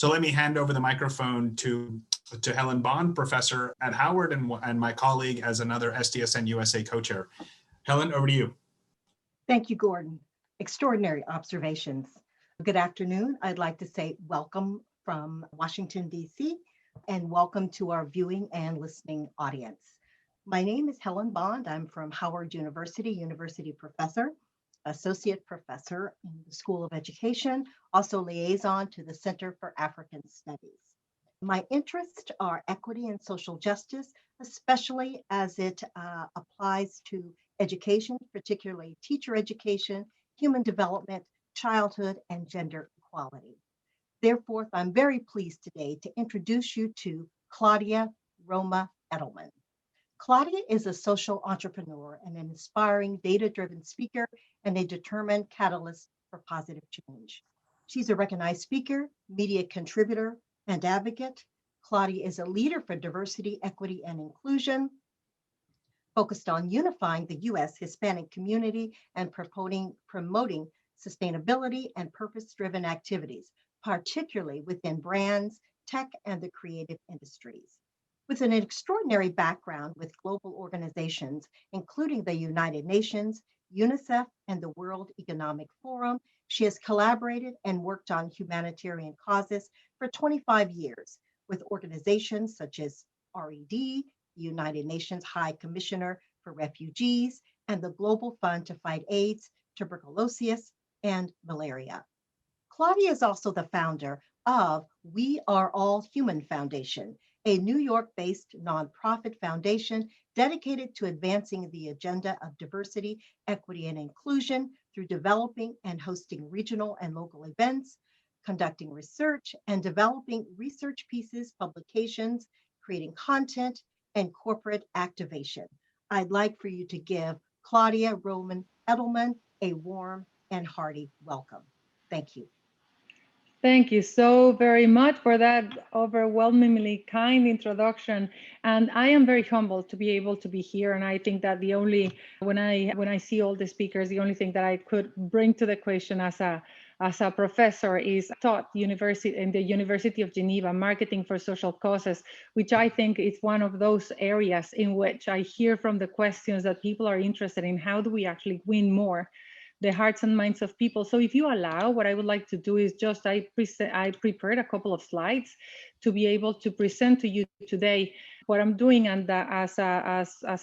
So let me hand over the microphone to Helen Bond, professor at Howard, and my colleague as another SDSN USA co-chair. Helen, over to you. Thank you, Gordon. Extraordinary observations. Good afternoon. I'd like to say welcome from Washington, D.C., and welcome to our viewing and listening audience. My name is Helen Bond. I'm from Howard University professor, associate professor in the School of Education, also liaison to the Center for African Studies. My interests are equity and social justice, especially as it applies to education, particularly teacher education, human development, childhood, and gender equality. Therefore, I'm very pleased today to introduce you to Claudia Romo Edelman. Claudia is a social entrepreneur and an inspiring data-driven speaker and a determined catalyst for positive change. She's a recognized speaker, media contributor, and advocate. Claudia is a leader for diversity, equity, and inclusion, focused on unifying the U.S. Hispanic community and promoting sustainability and purpose-driven activities, particularly within brands, tech, and the creative industries. With an extraordinary background with global organizations, including the United Nations, UNICEF, and the World Economic Forum, she has collaborated and worked on humanitarian causes for 25 years with organizations such as RED, the United Nations High Commissioner for Refugees, and the Global Fund to Fight AIDS, Tuberculosis, and Malaria. Claudia is also the founder of We Are All Human Foundation, a New York-based nonprofit foundation dedicated to advancing the agenda of diversity, equity, and inclusion through developing and hosting regional and local events, conducting research, and developing research pieces, publications, creating content, and corporate activation. I'd like for you to give Claudia Romo Edelman a warm and hearty welcome. Thank you. Thank you so very much for that overwhelmingly kind introduction. And I am very humbled to be able to be here. And I think that when I see all the speakers, the only thing that I could bring to the question as a professor is taught in the University of Geneva, marketing for social causes, which I think is one of those areas in which I hear from the questions that people are interested in. How do we actually win more the hearts and minds of people? So if you allow, what I would like to do is just, I prepared a couple of slides to be able to present to you today what I'm doing. And as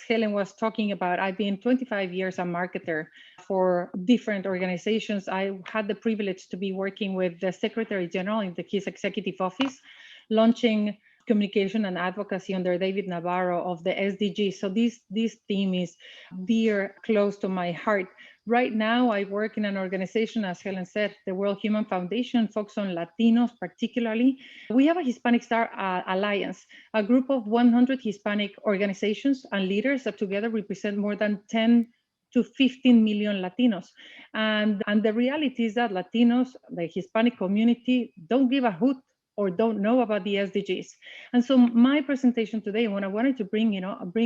Helen was talking about, I've been 25 years a marketer for different organizations. I had the privilege to be working with the Secretary General in his executive office, launching communication and advocacy under David Navarro of the SDGs. So this theme is dear, close to my heart. Right now, I work in an organization, as Helen said, the World Human Foundation, focused on Latinos particularly. We have a Hispanic Star Alliance, a group of 100 Hispanic organizations and leaders that together represent more than 10 to 15 million Latinos. And the reality is that Latinos, the Hispanic community, don't give a hoot or don't know about the SDGs. And so my presentation today, what I wanted to bring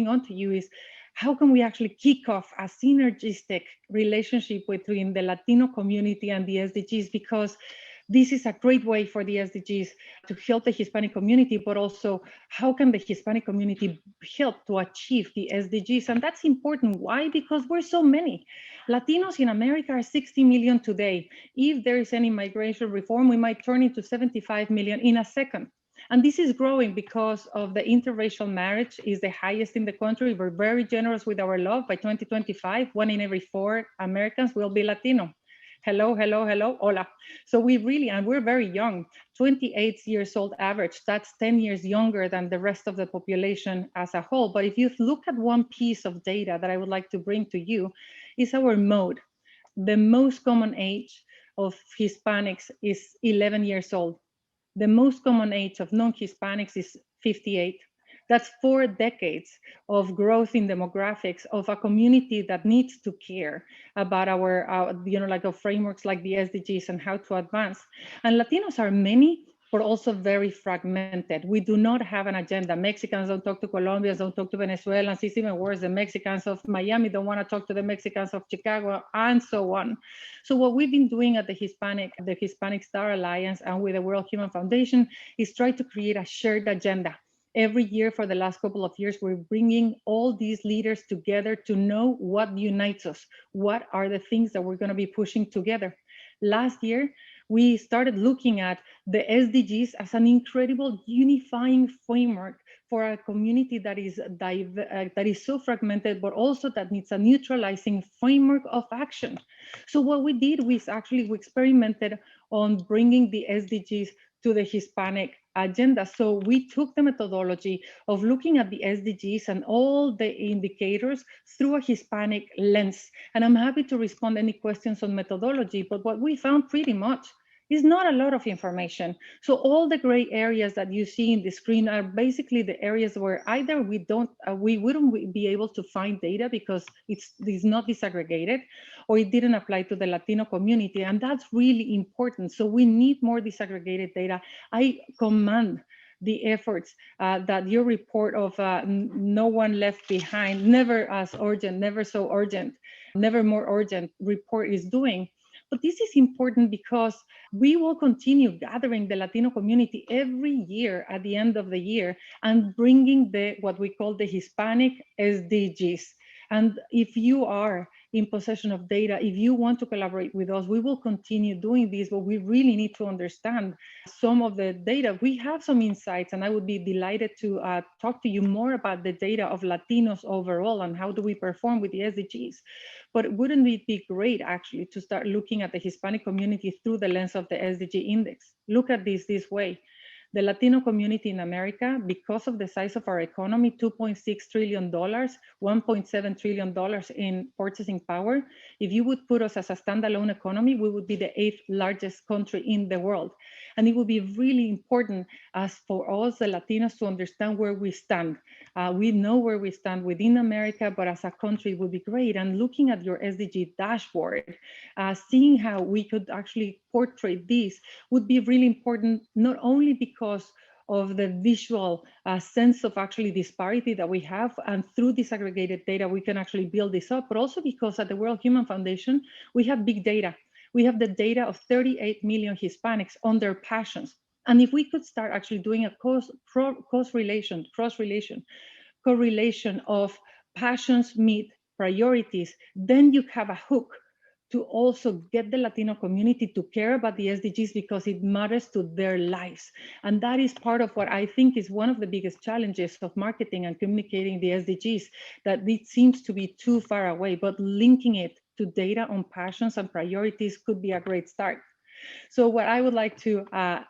on to you is, how can we actually kick off a synergistic relationship between the Latino community and the SDGs? Because this is a great way for the SDGs to help the Hispanic community, but also how can the Hispanic community help to achieve the SDGs? And that's important. Why? Because we're so many. Latinos in America are 60 million today. If there is any migration reform, we might turn into 75 million in a second. And this is growing because of the interracial marriage is the highest in the country. We're very generous with our love. By 2025, 1 in every 4 Americans will be Latino. Hello, hello, hello, hola. So we're very young, 28 years old average. That's 10 years younger than the rest of the population as a whole. But if you look at one piece of data that I would like to bring to you, is our mode. The most common age of Hispanics is 11 years old. The most common age of non-Hispanics is 58. That's 4 decades of growth in demographics of a community that needs to care about our frameworks like the SDGs and how to advance. And Latinos are many, but also very fragmented. We do not have an agenda. Mexicans don't talk to Colombians, don't talk to Venezuelans. It's even worse. The Mexicans of Miami don't want to talk to the Mexicans of Chicago, and so on. So what we've been doing at the Hispanic Star Alliance and with the World Human Foundation is try to create a shared agenda. Every year for the last couple of years, we're bringing all these leaders together to know what unites us. What are the things that we're going to be pushing together? Last year, we started looking at the SDGs as an incredible unifying framework for a community that is so fragmented, but also that needs a neutralizing framework of action. So what we did was actually we experimented on bringing the SDGs to the Hispanic agenda. So we took the methodology of looking at the SDGs and all the indicators through a Hispanic lens. And I'm happy to respond to any questions on methodology, but what we found pretty much is not a lot of information. So all the gray areas that you see in the screen are basically the areas where either we wouldn't be able to find data because it's not disaggregated, or it didn't apply to the Latino community. And that's really important. So we need more disaggregated data. I commend the efforts that your report of No One Left Behind, never as urgent, never so urgent, never more urgent report is doing. But this is important because we will continue gathering the Latino community every year at the end of the year and bringing what we call the Hispanic SDGs. And if you are in possession of data, if you want to collaborate with us, we will continue doing this, but we really need to understand some of the data. We have some insights, and I would be delighted to talk to you more about the data of Latinos overall and how do we perform with the SDGs. But wouldn't it be great actually to start looking at the Hispanic community through the lens of the SDG index? Look at this way. The Latino community in America, because of the size of our economy, $2.6 trillion, $1.7 trillion in purchasing power. If you would put us as a standalone economy, we would be the 8th largest country in the world. And it would be really important as for us, the Latinos, to understand where we stand. We know where we stand within America, but as a country, it would be great. And looking at your SDG dashboard, seeing how we could actually portray this would be really important, not only because of the visual sense of actually disparity that we have, and through disaggregated data, we can actually build this up, but also because at the World Human Foundation, we have big data. We have the data of 38 million Hispanics on their passions. And if we could start actually doing a correlation of passions meet priorities, then you have a hook to also get the Latino community to care about the SDGs because it matters to their lives. And that is part of what I think is one of the biggest challenges of marketing and communicating the SDGs, that it seems to be too far away, but linking it to data on passions and priorities could be a great start. So what I would like to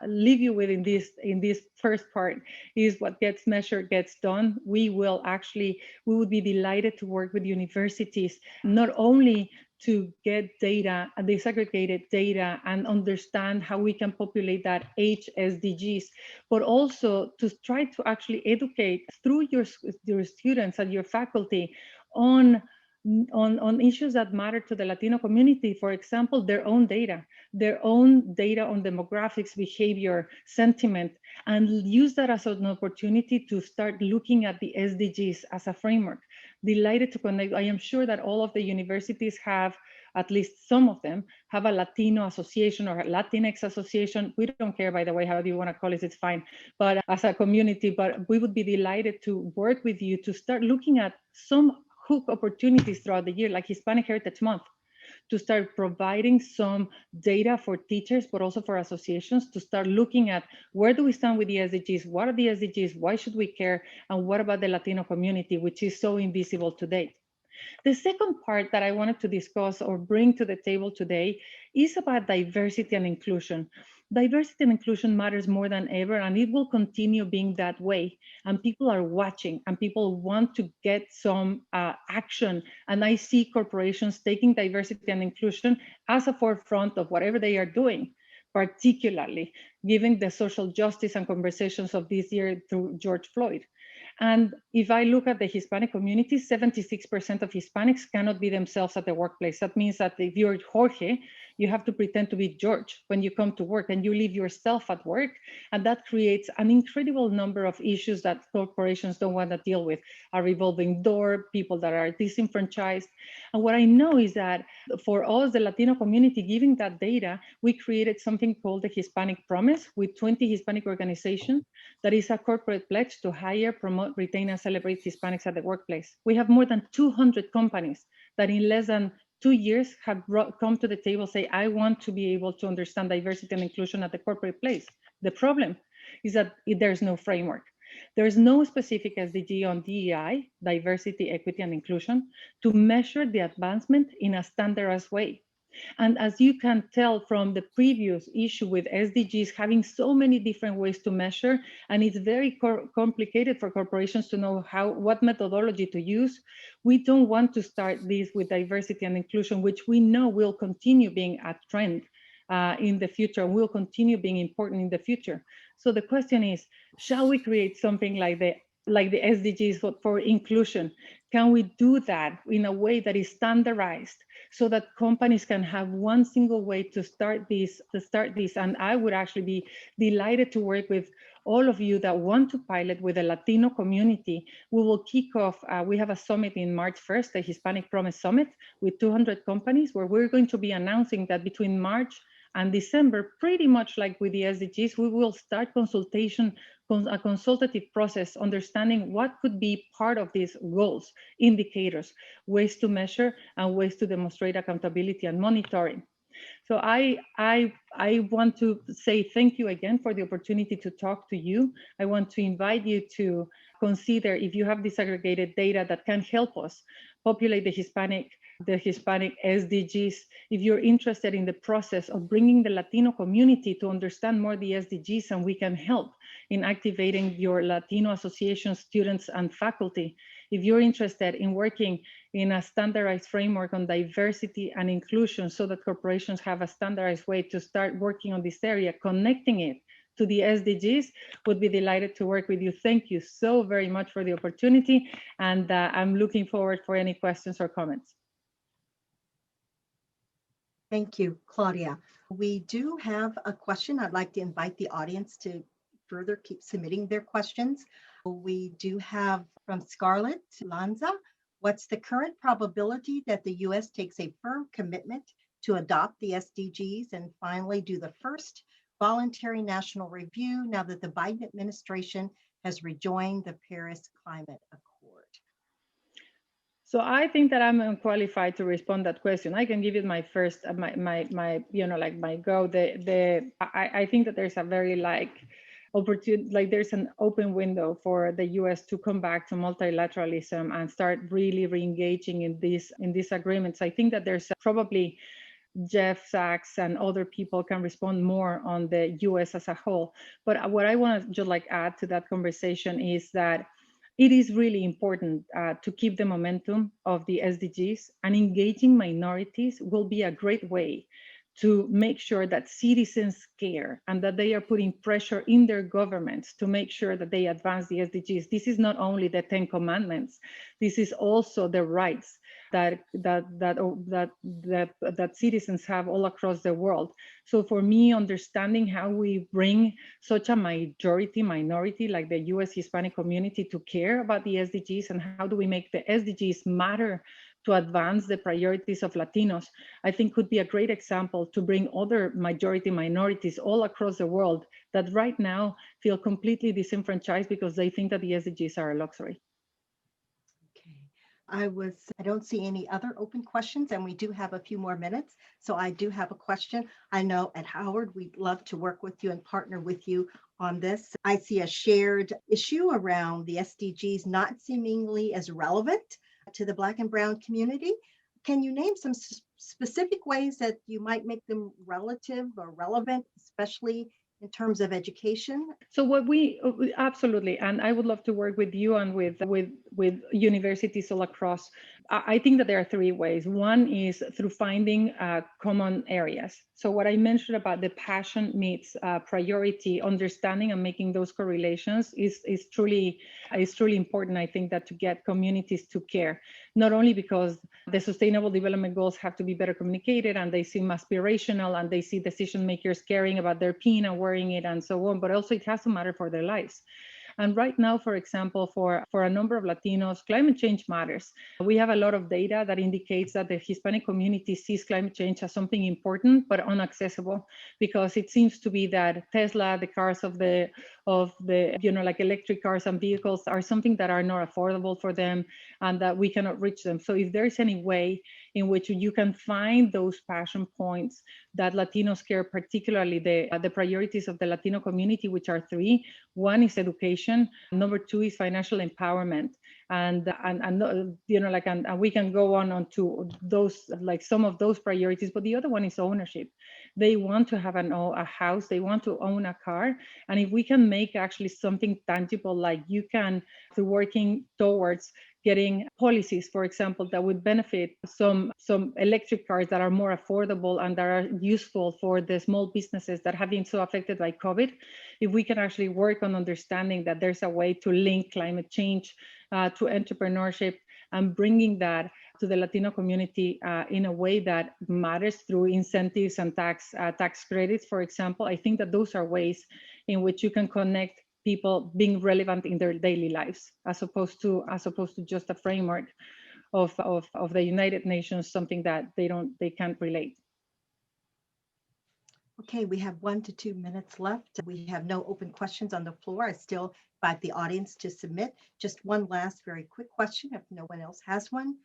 leave you with in this first part is what gets measured gets done. We would be delighted to work with universities, not only to get data, disaggregated data, and understand how we can populate that HSDGs, but also to try to actually educate through your students and your faculty on issues that matter to the Latino community. For example, their own data on demographics, behavior, sentiment, and use that as an opportunity to start looking at the SDGs as a framework. Delighted to connect. I am sure that all of the universities have, at least some of them, have a Latino association or a Latinx association. We don't care, by the way, however you want to call it, it's fine. But as a community, but we would be delighted to work with you to start looking at some hook opportunities throughout the year, like Hispanic Heritage Month, to start providing some data for teachers, but also for associations, to start looking at where do we stand with the SDGs, what are the SDGs, why should we care, and what about the Latino community, which is so invisible today. The second part that I wanted to discuss or bring to the table today is about diversity and inclusion. Diversity and inclusion matters more than ever, and it will continue being that way. And people are watching, and people want to get some action. And I see corporations taking diversity and inclusion as a forefront of whatever they are doing, particularly given the social justice and conversations of this year through George Floyd. And if I look at the Hispanic community, 76% of Hispanics cannot be themselves at the workplace. That means that if you're Jorge, You have to pretend to be George when you come to work, and you leave yourself at work. And that creates an incredible number of issues that corporations don't want to deal with. A revolving door, people that are disenfranchised. And what I know is that for us, the Latino community, giving that data, we created something called the Hispanic Promise with 20 Hispanic organizations that is a corporate pledge to hire, promote, retain, and celebrate Hispanics at the workplace. We have more than 200 companies that in less than 2 years have come to the table, say, I want to be able to understand diversity and inclusion at the corporate place. The problem is that there's no framework. There is no specific SDG on DEI, diversity, equity, and inclusion, to measure the advancement in a standardized way. And as you can tell from the previous issue with SDGs having so many different ways to measure, and it's very complicated for corporations to know what methodology to use, we don't want to start this with diversity and inclusion, which we know will continue being a trend in the future, will continue being important in the future. So the question is, shall we create something like the SDGs for inclusion? Can we do that in a way that is standardized so that companies can have one single way to start this? And I would actually be delighted to work with all of you that want to pilot with the Latino community. We will kick off, we have a summit in March 1st, the Hispanic Promise Summit with 200 companies, where we're going to be announcing that between March and December, pretty much like with the SDGs, we will start a consultative process, understanding what could be part of these goals, indicators, ways to measure, and ways to demonstrate accountability and monitoring. So I want to say thank you again for the opportunity to talk to you. I want to invite you to consider if you have disaggregated data that can help us populate the Hispanic SDGs. If you're interested in the process of bringing the Latino community to understand more the SDGs, and we can help in activating your Latino association students and faculty. If you're interested in working in a standardized framework on diversity and inclusion so that corporations have a standardized way to start working on this area, connecting it to the SDGs, would be delighted to work with you. Thank you so very much for the opportunity, and I'm looking forward for any questions or comments. Thank you, Claudia. We do have a question. I'd like to invite the audience to further keep submitting their questions. We do have from Scarlett Lanza, what's the current probability that the U.S. takes a firm commitment to adopt the SDGs and finally do the first voluntary national review now that the Biden administration has rejoined the Paris Climate Accord? So I think that I'm unqualified to respond that question. I can give you my first, my go. I think that there's a very opportunity, there's an open window for the U.S. to come back to multilateralism and start really re-engaging in these agreements. I think that there's probably Jeff Sachs and other people can respond more on the U.S. as a whole. But what I want to just add to that conversation is that it is really important to keep the momentum of the SDGs, and engaging minorities will be a great way to make sure that citizens care and that they are putting pressure in their governments to make sure that they advance the SDGs. This is not only the 10 commandments, this is also the rights that citizens have all across the world. So for me, understanding how we bring such a minority like the US Hispanic community to care about the SDGs, and how do we make the SDGs matter to advance the priorities of Latinos, I think could be a great example to bring other minorities all across the world that right now feel completely disenfranchised because they think that the SDGs are a luxury. Okay, I don't see any other open questions, and we do have a few more minutes. So I do have a question. I know at Howard, we'd love to work with you and partner with you on this. I see a shared issue around the SDGs not seemingly as relevant to the Black and Brown community. Can you name some specific ways that you might make them relative or relevant, especially in terms of education? So absolutely, and I would love to work with you and with with universities all across. I think that there are three ways. One is through finding common areas. So what I mentioned about the passion meets priority, understanding and making those correlations is truly important. I think that to get communities to care, not only because the Sustainable Development Goals have to be better communicated and they seem aspirational and they see decision makers caring about their pin and wearing it and so on, but also it has to matter for their lives. And right now, for example, for a number of Latinos, climate change matters. We have a lot of data that indicates that the Hispanic community sees climate change as something important but unaccessible, because it seems to be that Tesla, the cars of the like electric cars and vehicles are something that are not affordable for them and that we cannot reach them. So if there is any way in which you can find those passion points that Latinos care, particularly the priorities of the Latino community, which are three. One is education. Number two is financial empowerment. And we can go on to those, like some of those priorities, but the other one is ownership. They want to have a house, they want to own a car. And if we can make actually something tangible, like you can, through working towards getting policies, for example, that would benefit some electric cars that are more affordable and that are useful for the small businesses that have been so affected by COVID. If we can actually work on understanding that there's a way to link climate change to entrepreneurship and bringing that to the Latino community in a way that matters through incentives and tax credits, for example, I think that those are ways in which you can connect people being relevant in their daily lives, as opposed to just a framework of the United Nations, something that they can't relate. Okay, we have 1 to 2 minutes left. We have no open questions on the floor. I still invite the audience to submit. Just one last very quick question, if no one else has one.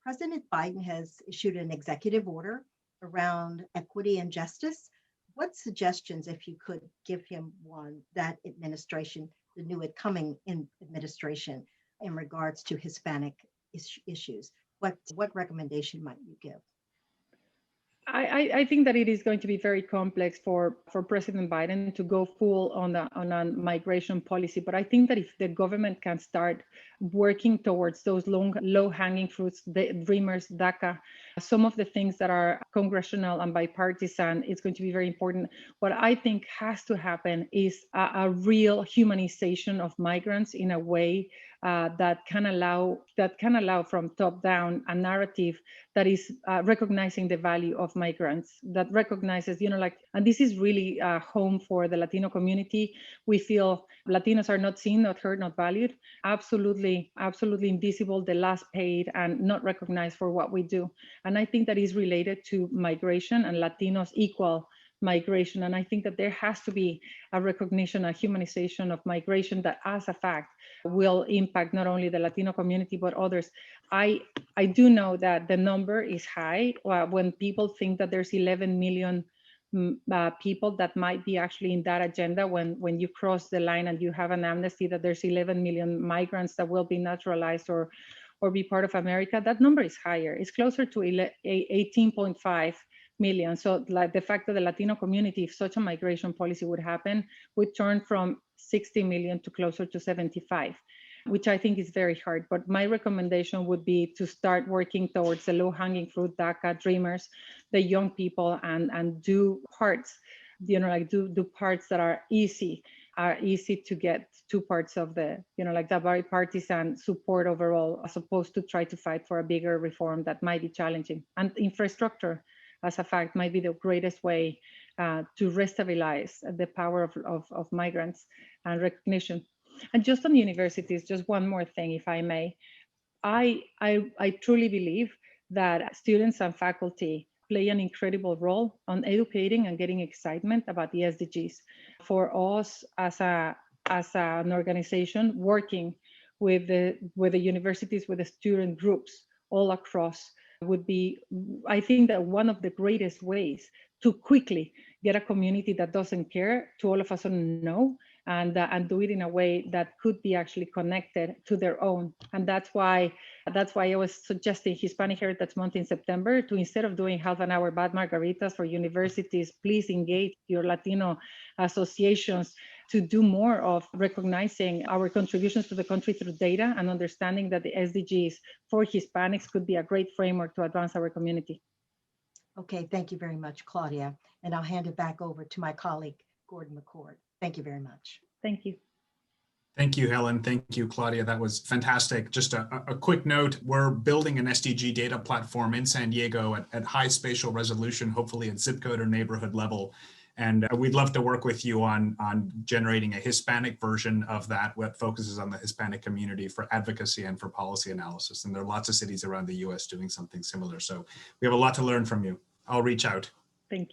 President Biden has issued an executive order around equity and justice. What suggestions, if you could give him one, that administration, the new incoming administration, in regards to Hispanic issues? What recommendation might you give? I think that it is going to be very complex for President Biden to go full on a migration policy. But I think that if the government can start working towards those low-hanging fruits, the dreamers, DACA, some of the things that are congressional and bipartisan, it's going to be very important. What I think has to happen is a real humanization of migrants in a way that can allow from top down a narrative that is recognizing the value of migrants, that recognizes, and this is really home for the Latino community. We feel Latinos are not seen, not heard, not valued, absolutely invisible, the last paid, and not recognized for what we do. And I think that is related to migration and Latinos equal migration. And I think that there has to be a recognition, a humanization of migration that as a fact will impact not only the Latino community, but others. I do know that the number is high when people think that there's 11 million people that might be actually in that agenda. When you cross the line and you have an amnesty that there's 11 million migrants that will be naturalized or be part of America, that number is higher. It's closer to 18.5 million. So like the fact that the Latino community, if such a migration policy would happen, would turn from 60 million to closer to 75, which I think is very hard. But my recommendation would be to start working towards the low-hanging fruit, DACA, dreamers, the young people, and do parts, do parts that are easy to get to parts of the, the bipartisan support overall, as opposed to try to fight for a bigger reform that might be challenging. And infrastructure, as a fact, might be the greatest way to restabilize the power of migrants and recognition. And just on universities, just one more thing, if I may. I truly believe that students and faculty play an incredible role on educating and getting excitement about the SDGs. For us as an organization working with the universities, with the student groups all across, would be, I think that one of the greatest ways to quickly get a community that doesn't care to all of a sudden know, and do it in a way that could be actually connected to their own. And that's why I was suggesting Hispanic Heritage Month in September, to, instead of doing half an hour bad margaritas for universities, please engage your Latino associations to do more of recognizing our contributions to the country through data and understanding that the SDGs for Hispanics could be a great framework to advance our community. Okay, thank you very much, Claudia. And I'll hand it back over to my colleague, Gordon McCord. Thank you very much. Thank you. Thank you, Helen. Thank you, Claudia. That was fantastic. Just a quick note, we're building an SDG data platform in San Diego at high spatial resolution, hopefully at zip code or neighborhood level. And we'd love to work with you on generating a Hispanic version of that, what focuses on the Hispanic community for advocacy and for policy analysis. And there are lots of cities around the US doing something similar. So we have a lot to learn from you. I'll reach out. Thank you.